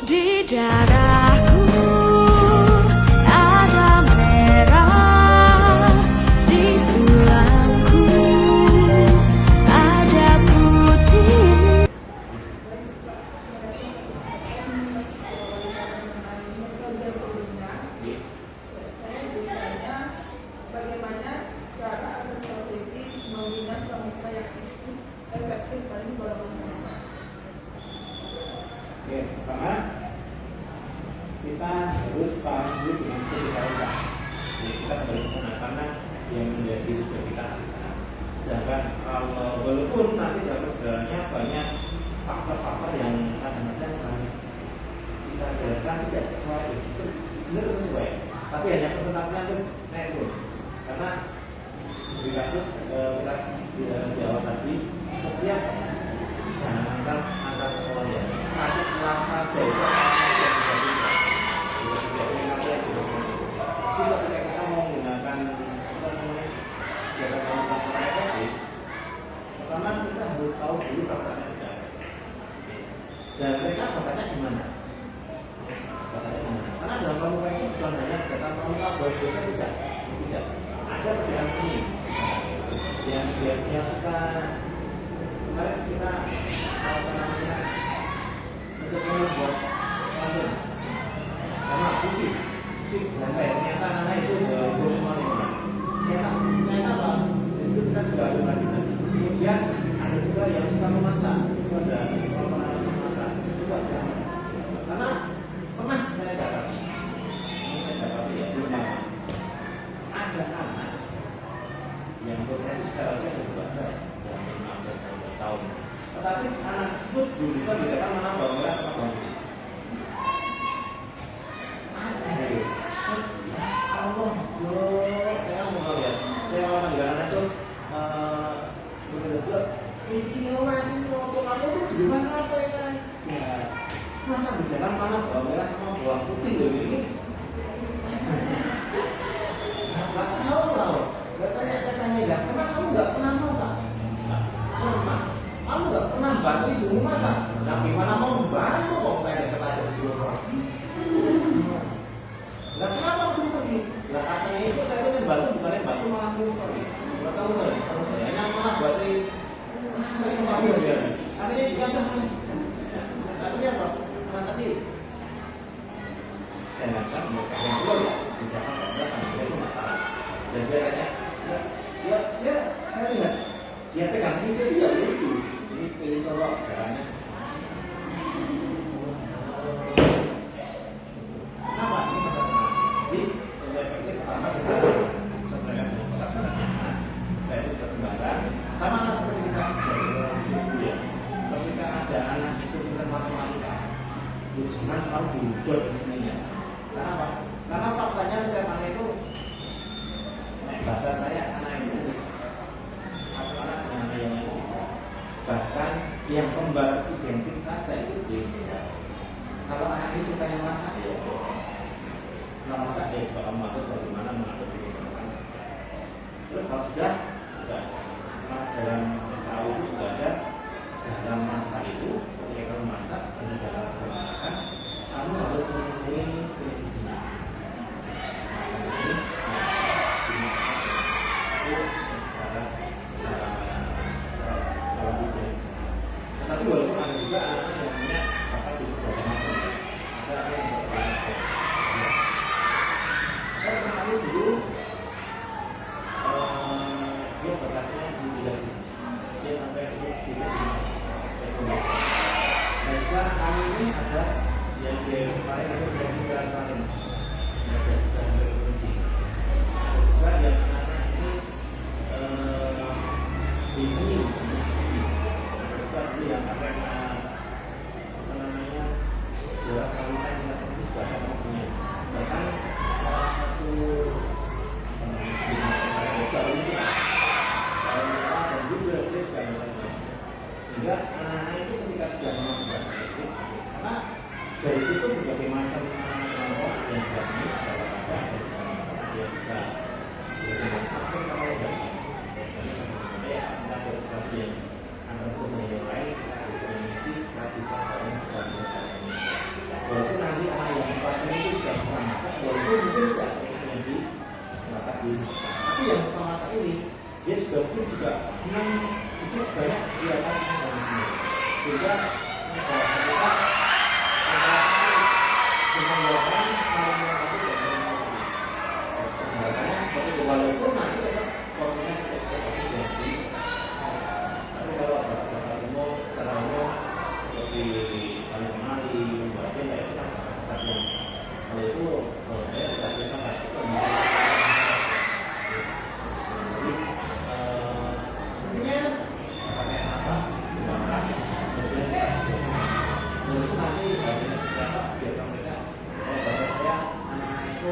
Di darahku ada merah, di tulangku ada putih. Bagaimana cara agar profesi membina pramuka yang efektif paling bermanfaat? Oke, pertama kita harus paham dulu dengan ketika kita kembali ke sana karena yang menjadi tujuan kita di sana. Sedangkan kalau walaupun nanti dalam perjalanannya banyak faktor-faktor yang kadang-kadang harus kita jalankan tidak sesuai, terus sebenarnya sesuai, tapi hanya presentasinya itu naik turun. Karena di kasus kita di awal tadi setiap jangan antar sekolah ya satu kelas saja itu ketika kita mau menggunakan kegiatan komunitas secara efektif, pertama kita harus tahu dulu bakatnya sudah ada dan mereka bakatnya di mana. Karena dalam pramuka itu bukan hanya kegiatan pramuka buat dosen, tidak ada kegiatan seni yang biasanya kita kemarin kita namanya untuk membuat lantai karena musik lantai ternyata anak itu semua ternyata apa disitu kita juga ada pelajaran. Kemudian ada juga yang suka memasak, itu ada orang memasak juga ada karena pernah saya dapati ya belum lama ada anak yang proses seharusnya dewasa yang 15-16 tahun, tetapi anak tersebut belum bisa membedakan mana bawang merah sama bawang putih. Ada ya, Allah dong, saya mau lihat, saya mau panggil anak itu seperti itu. Ini lagi waktu kamu tuh di mana apa ya? Masa bedakan mana bawang merah sama bawang putih loh ini? Nggak tahu loh. Saya tanya ya, emang kamu nggak pernah masak? Pernah. Kamu nggak pernah bantu ibu masak? Nah, gimana mau membantu kok saya dekat aja di rumah? Nah, kenapa cuma pergi? Nah, katanya itu saya tuh membantu, bukannya bantu malah terus pergi. Nggak tahu saya, terus saya hanya malah berarti kamu ya. Akhirnya dikatakan, akhirnya apa? Karena tadi saya nggak mau yang dulu ya, di Jakarta sampai Sumatera, dan dia katanya ya, saya lihat dia pegang pisau dia lucu. Ini pisau kok caranya. Kenapa? Ini masalah. Jadi efeknya pertama kita sesuaikan perkembangannya. Saya itu perkembangan sama seperti kita sebagai orang ibu ya. Ketika ada anak itu pintar matematika, jangan tahu diukur di sininya. Kenapa? Karena faktanya setiap anak itu bahasa saya anak itu atau anak yang bahkan yang kembar identik saja itu beda. Kalau anak ini sukanya masak ya, setelah masak ya kalau mengatur bagaimana mengatur diri sendiri. Terus kalau sudah dalam SKU itu sudah ada dalam masak itu ketika kamu masak dan dalam sebuah masakan kamu harus memenuhi kondisinya. Tapi walaupun ada juga anak-anak yang punya bakat di berbagai macam, ada yang berbakat. Saya kemarin dulu dia bakatnya di bidang dia sampai di dinas ekonomi. Dan juga anak kami ini ada yang kemarin itu sudah dibilang kemarin, juga yang anak ini di sini. Yang sampai apa namanya juara pramuka tingkat provinsi juga ada punya. Bahkan salah satu dan juga sehingga anak-anak itu ketika sudah membuat itu karena dari situ berbagai macam kelompok yang bisa seni ada bisa masak dia bisa masak kalau udah ya ada sesuatu yang antara satu dengan yang lain bisa mengisi bisa bareng senang sedikit banyak dia akan senang dengan sendiri sehingga kita interaksi dengan jawaban saling melengkapi dan melengkapi sebenarnya seperti itu walaupun nanti tetap porsinya tidak bisa persis yang di tapi kalau bapak umum secara umum seperti kali kemari bagian kayak kita yang kalau itu saya tidak bisa kasih itu intinya pakai apa dimakan kemudian kita itu nanti hasilnya seperti apa biar mereka kalau bahasa saya anak-anak itu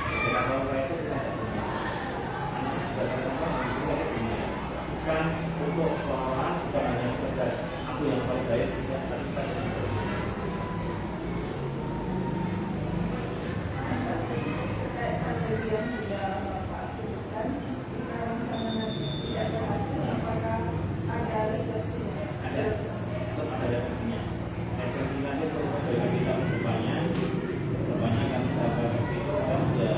ketika kalau mereka itu kita sebutnya anak sudah terkenal di sini ada dunia bukan untuk orang bukan hanya sekedar aku yang paling baik tidak tapi kita yang paling baik. Kayak strategi yang sudah Bapak sebutkan, jika misalnya nanti tidak berhasil, apakah ada reversinya? Ada, tetap ada reversinya. Reversinya itu tergantung dari kita berupanya kan kita reversi itu kan ya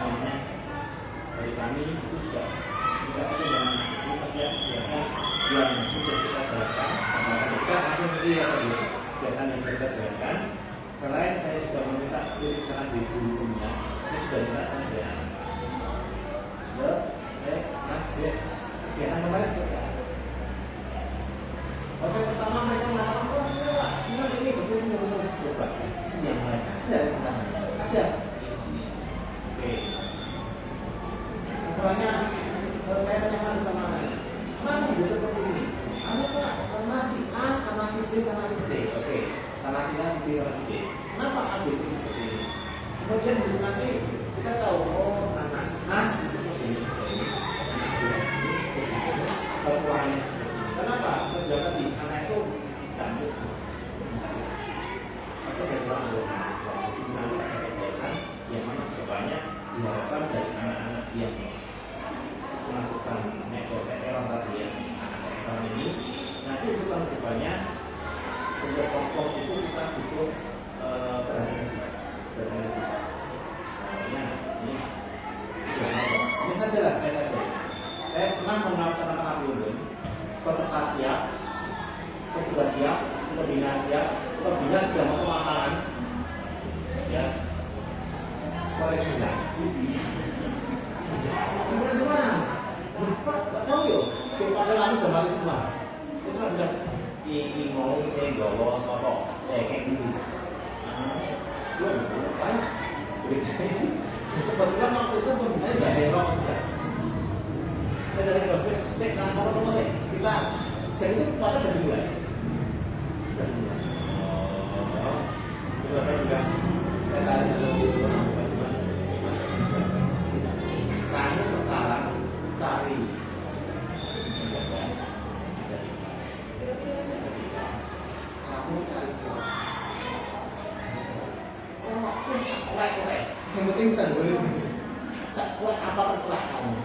namanya dari kami itu sudah tidak ada yang itu setiap kegiatan yang sudah kita jalankan, kita langsung melihat dulu kegiatan yang sudah kita jalankan. Selain saya sudah meminta studi saran di gurunya, itu sudah minta sama saya. Mas, kegiatan kemarin seperti apa? Konsep pertama mereka mengatakan, oh semua pak, semua ini bagus semua coba. Yang lain ada pertanyaan, ada. Oke. Pertanyaan, saya tanya sama anaknya, kenapa bisa seperti ini? Anu pak, karena si A, karena si B, karena si C. Oke, karena si A, si B, karena si C. Kenapa A, B, C seperti ini? Kemudian nanti kita tahu, oh anak A itu ini, perkuahannya seperti ini. Kenapa? Sudah tadi anak itu tandus. Masa dari orang ada signal kegiatan yang mana kebanyak diharapkan dari anak-anak yang melakukan negosiasi tadi ya sama ini. Nanti itu kan kebanyak untuk pos-pos itu kita butuh perhatian kita. Nah, ini saja lah saya. Saya pernah melaksanakan apelun, peserta siap, petugas siap, pembina siap, pembina sudah masuk makanan, ya, koreksinya. Teman-teman, Pak tahu yuk, pada kami kembali semua. Semua bilang, ini mau saya bawa soto, kayak gitu. Belum, banyak. Kebetulan waktu itu pembina nggak ada yang juga. Saya dari Brebes cek nomor saya kita dan itu pada dari mulai. Terus saya juga saya tanya lebih orang bagaimana kamu sekarang cari kamu cari korek yang penting bisa boleh sekuat apa terserah kamu.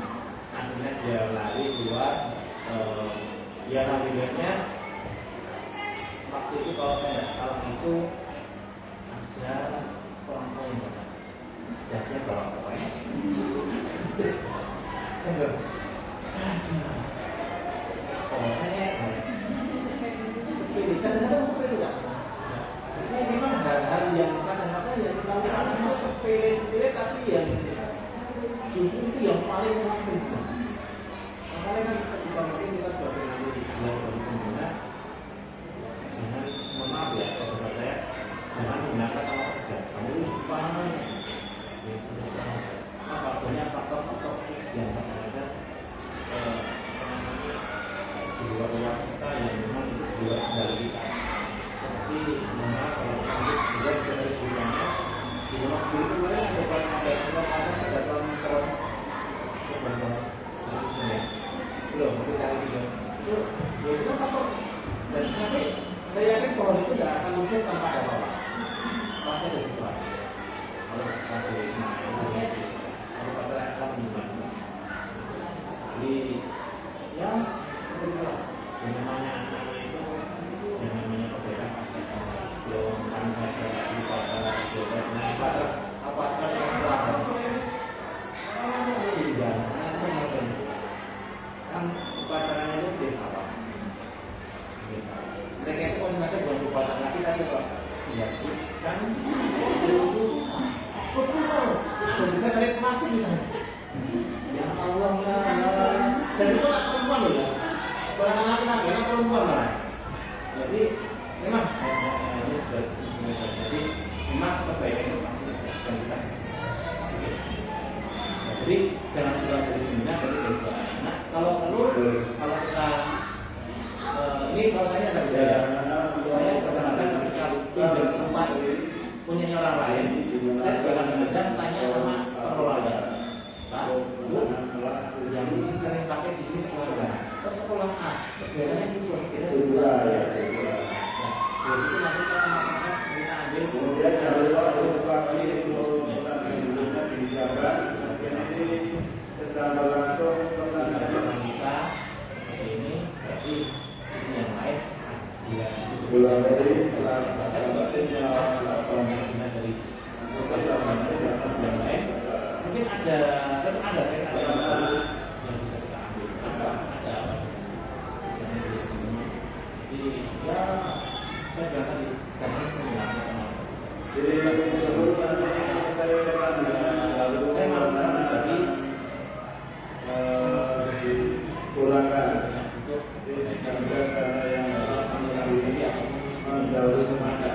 Akhirnya dia lari keluar ya akhirnya waktu itu kalau saya nggak salah itu ada orang tua yang datang jasnya bawa korek saya bilang korek sepeda kadang-kadang sepeda nggak ini memang hal-hal yang kadang-kadang yang kita mau sepeda tapi yang justru itu yang paling menakutkan. Makanya kan bisa mungkin kita sebagai nanti yang baru pengguna jangan mohon maaf ya kalau saya jangan menggunakan salah kerja. Kamu lupa apa banyak faktor-faktor yang ada di luar kita yang memang di luar kendali kita. Seperti mohon maaf kalau kamu sudah bisa dari bulannya di rumah dulu kemarin ada kesatuan belum aku cari juga itu kan faktor dan saya yakin pohon itu tidak akan mungkin tanpa ada apa pasti ada sesuatu kalau satu kalau pada akan gimana jadi ya seperti itulah yang namanya anak-anak itu yang namanya perbedaan pasti belum kan saya di pada jodoh apa yang terakhir tidak ya kan dan juga cari plastik misalnya. Ya Allah ya. Dan itu kan perempuan loh ya. Orang laki-laki kan perempuan lah. Jadi memang ini sudah jadi memang perbaikan itu pasti dan kita. Jadi jangan sudah dari dunia dari anak. Kalau perlu kalau kita ini kalau saya ada budaya. Saya kadang-kadang ketika pinjam tempat punya orang lain, saya juga kadang-kadang tanya sama pengelolanya, Pak, Bu, yang sering pakai di sini sekolah mana? Oh, sekolah A. Biasanya itu kita sekolah ya. Nah, dari situ nanti kita masyarakat kita ambil kemudian harus satu kali di Jawa, kita seperti ini, berarti sisi yang lain bulan dari setelah saya juga punya dari yang lain mungkin ada tetap ada saya ada yang bisa kita ambil ada apa misalnya jadi ya saya bilang tadi jangan menggunakan sama jadi saya mau pribadi kurangkan untuk karena yang menjauhi kemana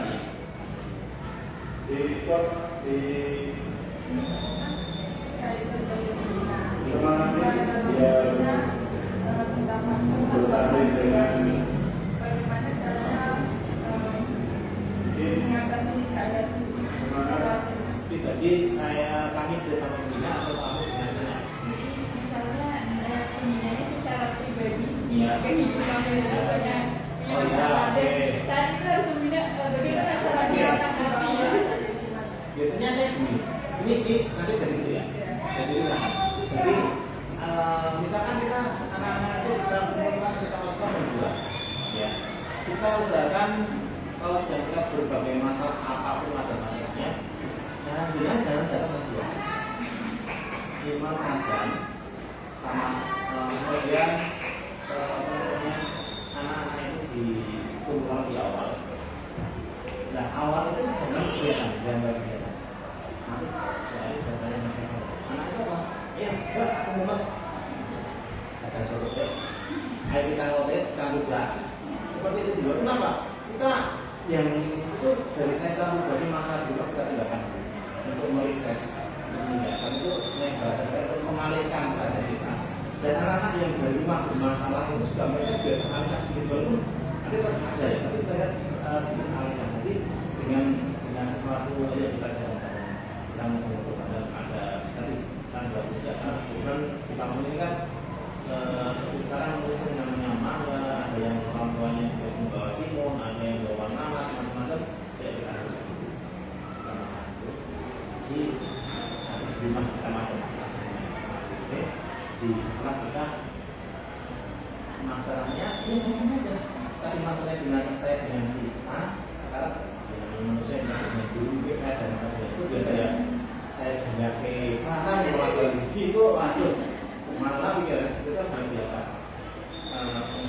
di pot di semangatnya ya bersama dengan bagaimana caranya mengatasi keadaan situasi. Jadi kami bersama pembina atau sama pembina Misalnya pembinanya secara pribadi di Ya. kehidupan banyak Oh, ya, masalah. oke. Saat itu harus membina bagaimana cara dia menanggapi. biasanya saya gini ini nanti jadi dulu ya jadi jadi misalkan kita anak-anak itu kita kumpulkan kita masukkan berdua ya kita usahakan kalau sudah kita berbagai masalah apapun ada masalahnya jangan datang berdua 5 jam sama kemudian anak-anak itu dikumpulkan di awal. Nah awal itu jangan kelihatan gambar-gambar. Nanti ya ini gambarnya anak itu apa? Iya, enggak aku mau saya terus deh. Ayo kita ngotes, kita buka. Seperti itu juga. Kenapa? Kita yang itu dari saya selalu bagi masalah juga kita tindakan untuk merefresh, mengingatkan itu yang bahasa saya untuk mengalihkan keadaan kita. Dan anak-anak yang dari rumah bermasalah itu juga mereka biar alihkan sedikit dulu. Nanti tetap aja ya, tapi kita sedikit alihkan. Nanti dengan sesuatu yang kita jalankan, kita mengumpulkan ada tadi tanggal ujian. Kemudian kita ini kan seperti sekarang mungkin namanya mangga, ada yang orang tuanya membawa timun, ada yang bawa nanas, macam-macam. Ya kita harus di rumah kita ada masalah di sekolah kita masalahnya ya ngomong aja tapi masalahnya dengan saya dengan si A sekarang dengan manusia yang dengan dulu saya ada masalah itu biasa ya saya dengar ke mana yang melakukan di situ aduh malah pikiran situ kan hal biasa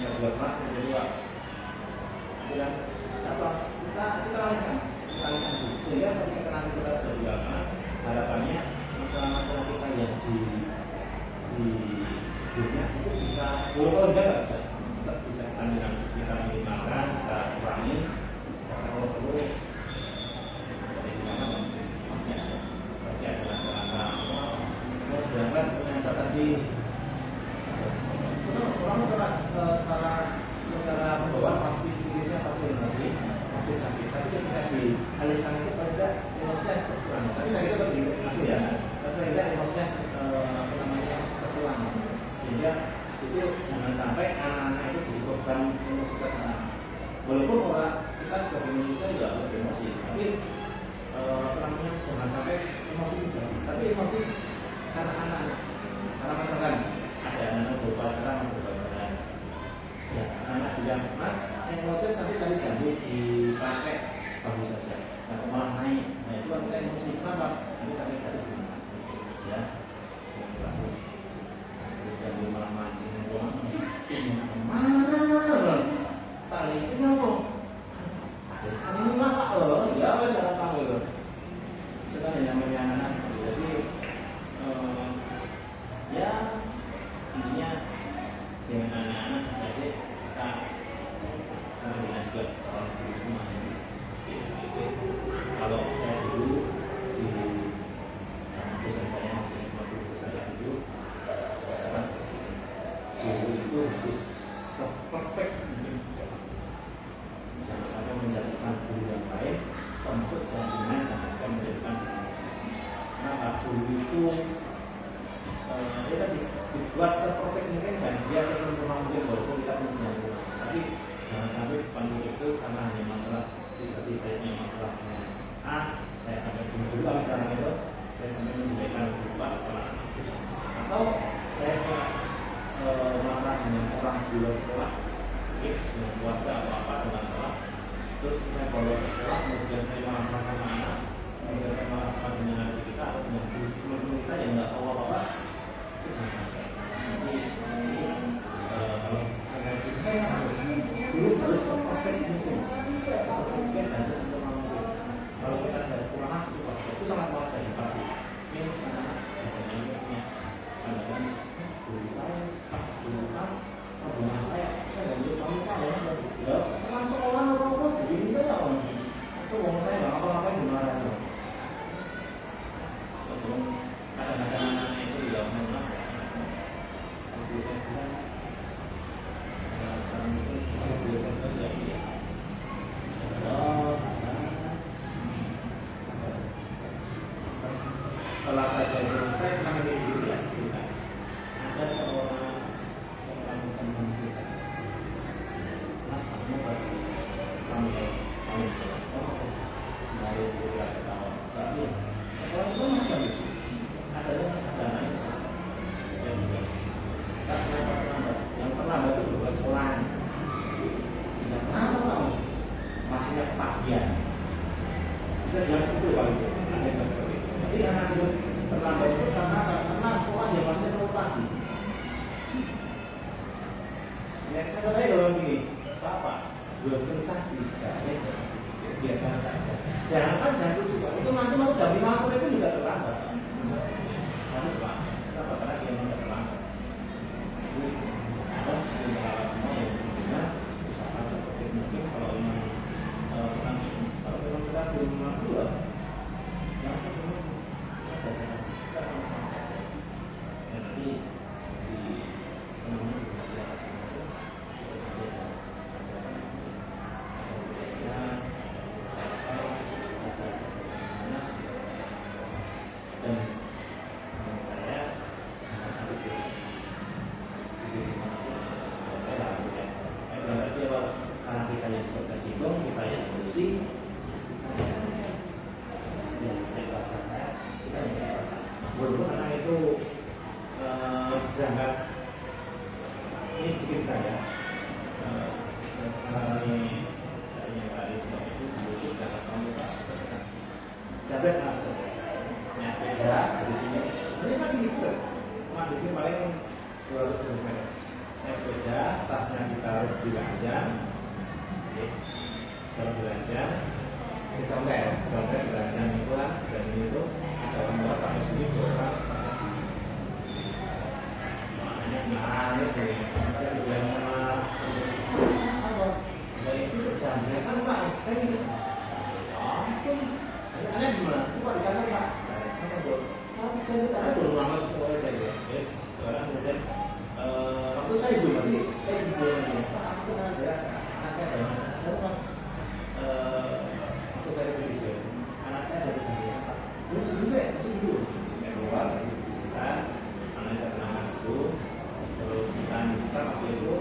yang buat mas yang kedua bilang apa kita alihkan dulu sehingga ketika nanti kita sudah ulama harapannya masalah-masalah kita yang di sebelumnya itu bisa kalau enggak bisa tetap bisa kita minimalkan kita kurangi kalau perlu dari mana pasti ada rasa-rasa mau berangkat ternyata tadi orang secara pembawaan pasti psikisnya pasti emosi tapi sakit tapi ketika dialihkan itu pada emosinya kurang tapi sakit tetap masih ya tapi pada emosinya apa namanya terpulang sehingga situ jangan sampai anak-anak itu jadi korban emosi ke sana walaupun orang kita sebagai manusia ya emosi tapi apa namanya jangan sampai emosi juga tapi emosi karena anak-anak karena masalah ada anak berpacaran berpacaran ya anak bilang mas yang notice nanti cari jambu dipakai bagus saja nah malah naik nah itu kan kita emosi kenapa nanti sampai cari ya langsung jambu malah mancing mana tali itu apa ini mah pak ya di luar sekolah, dengan keluarga atau apa ada masalah, terus saya bawa ke sekolah, kemudian saya marah sama anak, kemudian saya marah dengan adik kita atau dengan guru kita yang nggak tahu apa-apa, itu jangan sampai. Jadi kalau saya harus perfect mungkin, dan sesempurna mungkin. Kalau kita ada kekurangan itu sangat wajar pasti. Ini anak sebenarnya punya pandangan hubungan saya nggak boleh kamu ya kan sekolah apa jadi ini ya orang itu orang saya nggak apa-apa gimana tuh sebelum kadang-kadang anak itu ya memang seperti saya bilang sekarang itu boleh terjadi ya setelah saya pernah menjadi ya ada seorang teman kita mas kamu bagi kami dari beberapa tahun tapi sekolah itu ada lucu ada lain yang pernah itu beberapa sekolahan tidak tahu maksudnya ketagihan bisa jelas itu kalau itu ada yang seperti itu jadi anak itu terlambat itu karena sekolah yang masih terlalu pagi. Ya, saya dalam gini, Bapak, jual kencang tidak, biarkan saja. Jangan juga. Itu nanti mau jam 5 sore pun juga terlambat. Nanti Pak, kenapa? Karena dia tidak terlambat. Itu ada beberapa semua yang punya usaha seperti mungkin kalau memang kalau memang kita belum mampu lah, yang sebelum ada kita sama-sama saja. Nanti di berangkat ini sedikit saja mengalami yang tadi itu dulu berangkat kamu jabet naik sepeda dari sini ini kan gitu di sini paling 200 meter naik sepeda tasnya kita belanja kalau belanja kita belanja itu kan dan itu dalam berapa sini berapa nangis nih, saya bilang sama apa? Dan itu terjadi kan Pak, saya gitu. Ampun, aneh gimana? Itu Pak di kantor Pak. Kata bro, saya karena belum lama sekolah saja. Yes, sekarang kemudian waktu saya juga nanti saya juga lagi. Pak, aku ada anak saya ada masalah. Lalu Mas, waktu saya juga anak saya ada masalah. Terus dulu, saya keluar, anak saya kenal itu. Terus kita disekat waktu itu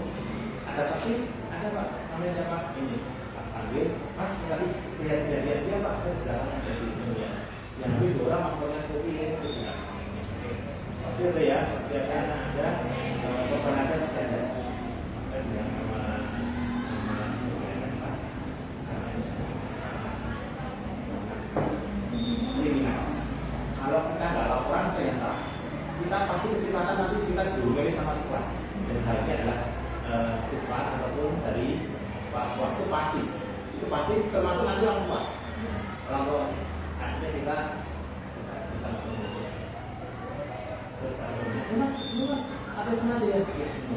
ada saksi, ada Pak, namanya siapa? Ini Pak panggil, Mas tadi kejadian dia Pak, saya tidak akan jadi ini ya yang lebih dua orang makanya seperti ini itu tidak pasti ada ya, biarkan ada korban ada saya ada saya bilang sama Pak karena ini kalau kita nggak laporan itu yang salah kita pasti kecepatan nanti kita dihubungi sama sekolah dan hal ini adalah siswa ataupun dari sekolah itu pasti termasuk nanti orang tua akhirnya kita terus mas ada yang aja ya akhirnya itu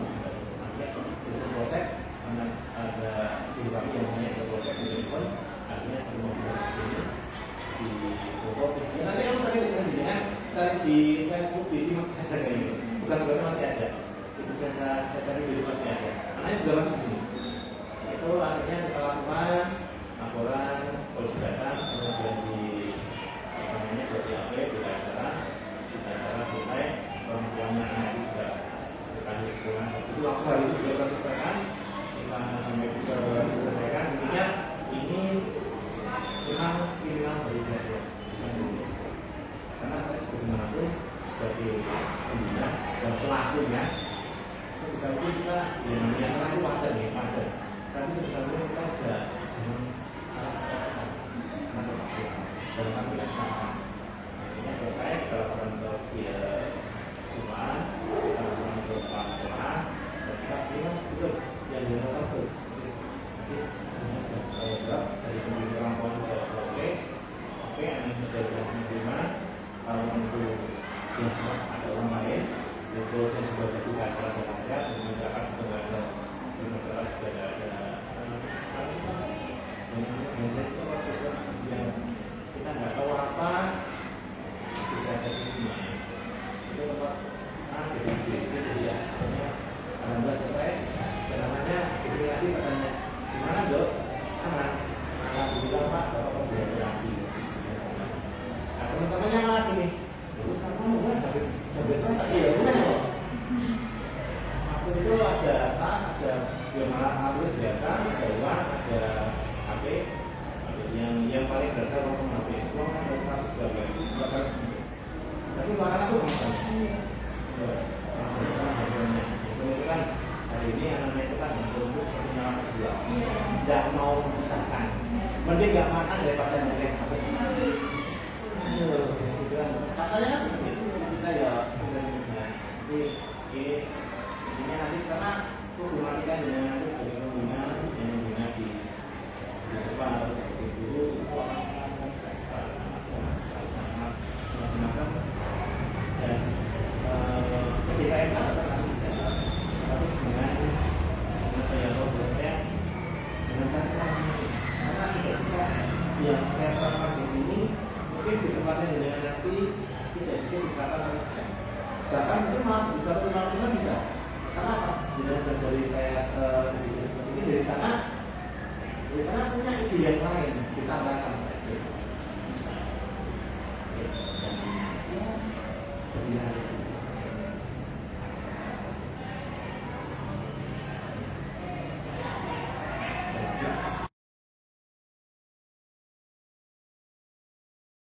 proses karena ada guru kami yang punya proses di telepon akhirnya saya mau ke sini di Bogor ya nanti kamu sering dengan cari di Facebook di masih ada kayak gitu tugas-tugasnya masih ada itu saya cari di masih ada anaknya juga masih di sini itu akhirnya kita lakukan laporan polisi datang kemudian di BAP kita acara selesai orang tuanya anak itu sudah berlanjut sekolah itu langsung hari itu sudah kita selesaikan kita sampai kita diselesaikan intinya ini memang pilihan dari dia karena saya sebagaimanapun sebagai pembina dan pelakunya sebisa mungkin kita ya namanya salah itu wajar nih, wajar. Tapi sebisa mungkin kita tidak jangan salah kata-kata. Dan sampai yang salah. Ini selesai kita lakukan untuk dia Jumat, kita lakukan untuk kelas sekolah, terus kita mas itu yang dilakukan tuh. Jadi jawab dari pemilik orang tua juga oke, anak kita sudah menerima. Kalau untuk yang salah ada orang lain, itu saya sudah berbuka acara berangkat di masyarakat juga ada, di masyarakat juga ada yang kita nggak tahu apa kita servisnya itu tempat jadi ya alhamdulillah selesai namanya itu lagi katanya gimana dok aman malah bilang pak bapak sudah berapi nah teman-temannya malah gini terus kamu nggak sampai tapi ya bukan aku itu ada tas ada ya malah tulis biasa ada uang ada HP yang paling berharga langsung HP uang kan ada 100 berapa tapi makanan aku sama kemudian hari ini anak-anak itu kan berkumpul seperti nyawa kedua tidak mau memisahkan mending nggak makan daripada ngelek HP katanya kan kita ya ini nanti karena hubungan kita dengan nanti sebagai pengguna yang mengguna di sekolah atau sebagai guru itu akan sangat macam-macam dan ketika itu akan biasa tapi dengan dengan cara masing-masing karena tidak bisa yang saya terapkan di sini mungkin di tempatnya dengan nanti tidak bisa diterapkan sama bahkan mungkin malah di satu lingkungan bisa karena apa? Dari saya seperti ini dari sana punya ide yang lain ditambahkan